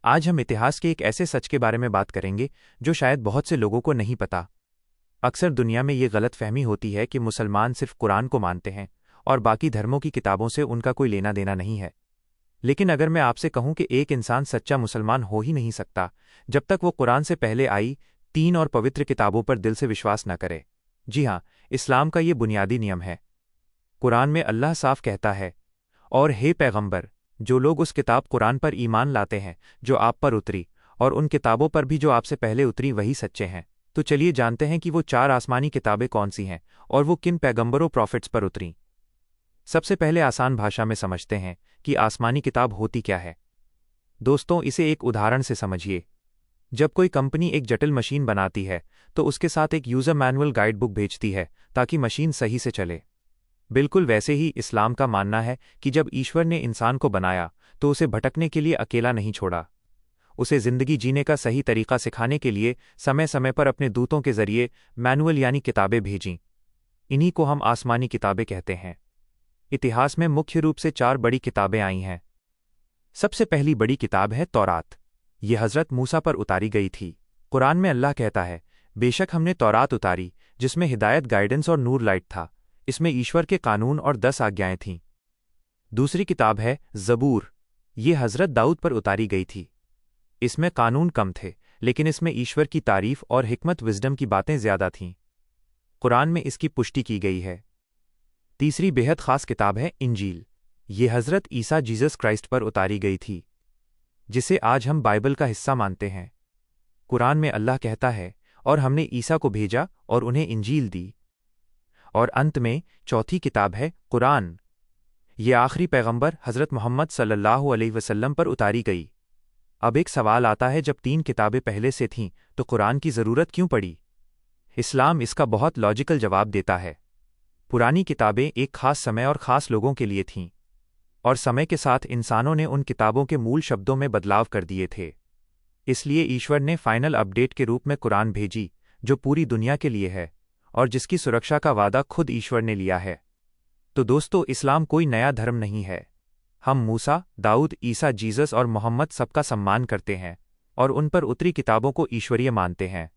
आज हम इतिहास के एक ऐसे सच के बारे में बात करेंगे जो शायद बहुत से लोगों को नहीं पता। अक्सर दुनिया में ये गलतफहमी होती है कि मुसलमान सिर्फ कुरान को मानते हैं और बाकी धर्मों की किताबों से उनका कोई लेना देना नहीं है। लेकिन अगर मैं आपसे कहूं कि एक इंसान सच्चा मुसलमान हो ही नहीं सकता जब तक वो कुरान से पहले आई 3 और पवित्र किताबों पर दिल से विश्वास न करे। जी हाँ, इस्लाम का ये बुनियादी नियम है। कुरान में अल्लाह साफ कहता है, और हे पैगंबर, जो लोग उस किताब कुरान पर ईमान लाते हैं जो आप पर उतरी, और उन किताबों पर भी जो आपसे पहले उतरी, वही सच्चे हैं। तो चलिए जानते हैं कि वो 4 आसमानी किताबें कौन सी हैं और वो किन पैगंबरों प्रॉफिट्स पर उतरी। सबसे पहले आसान भाषा में समझते हैं कि आसमानी किताब होती क्या है। दोस्तों, इसे एक उदाहरण से समझिए। जब कोई कंपनी एक जटिल मशीन बनाती है तो उसके साथ एक यूज़र मैनुअल गाइड बुक भेजती है ताकि मशीन सही से चले। बिल्कुल वैसे ही इस्लाम का मानना है कि जब ईश्वर ने इंसान को बनाया तो उसे भटकने के लिए अकेला नहीं छोड़ा। उसे जिंदगी जीने का सही तरीका सिखाने के लिए समय समय पर अपने दूतों के जरिए मैनुअल यानी किताबें भेजीं। इन्हीं को हम आसमानी किताबें कहते हैं। इतिहास में मुख्य रूप से 4 बड़ी किताबें आई हैं। सबसे पहली बड़ी किताब है तौरात। ये हज़रत मूसा पर उतारी गई थी। कुरान में अल्लाह कहता है, बेशक हमने तौरात उतारी जिसमें हिदायत, गाइडेंस और नूर लाइट था। इसमें ईश्वर के कानून और 10 आज्ञाएं थीं। दूसरी किताब है ज़बूर। ये हज़रत दाऊद पर उतारी गई थी। इसमें कानून कम थे लेकिन इसमें ईश्वर की तारीफ और हिकमत विज़डम की बातें ज़्यादा थीं। कुरान में इसकी पुष्टि की गई है। तीसरी बेहद ख़ास किताब है इंजील। ये हज़रत ईसा जीसस क्राइस्ट पर उतारी गई थी, जिसे आज हम बाइबल का हिस्सा मानते हैं। कुरान में अल्लाह कहता है, और हमने ईसा को भेजा और उन्हें इंजील दी। और अंत में चौथी किताब है कुरान। ये आखिरी पैगंबर हज़रत मोहम्मद सल्लल्लाहु अलैहि वसल्लम पर उतारी गई। अब एक सवाल आता है, जब 3 किताबें पहले से थीं तो कुरान की ज़रूरत क्यों पड़ी? इस्लाम इसका बहुत लॉजिकल जवाब देता है। पुरानी किताबें एक खास समय और ख़ास लोगों के लिए थीं, और समय के साथ इंसानों ने उन किताबों के मूल शब्दों में बदलाव कर दिए थे। इसलिए ईश्वर ने फाइनल अपडेट के रूप में कुरान भेजी, जो पूरी दुनिया के लिए है और जिसकी सुरक्षा का वादा खुद ईश्वर ने लिया है। तो दोस्तों, इस्लाम कोई नया धर्म नहीं है। हम मूसा, दाऊद, ईसा, जीसस और मोहम्मद सबका सम्मान करते हैं और उन पर उतरी किताबों को ईश्वरीय मानते हैं।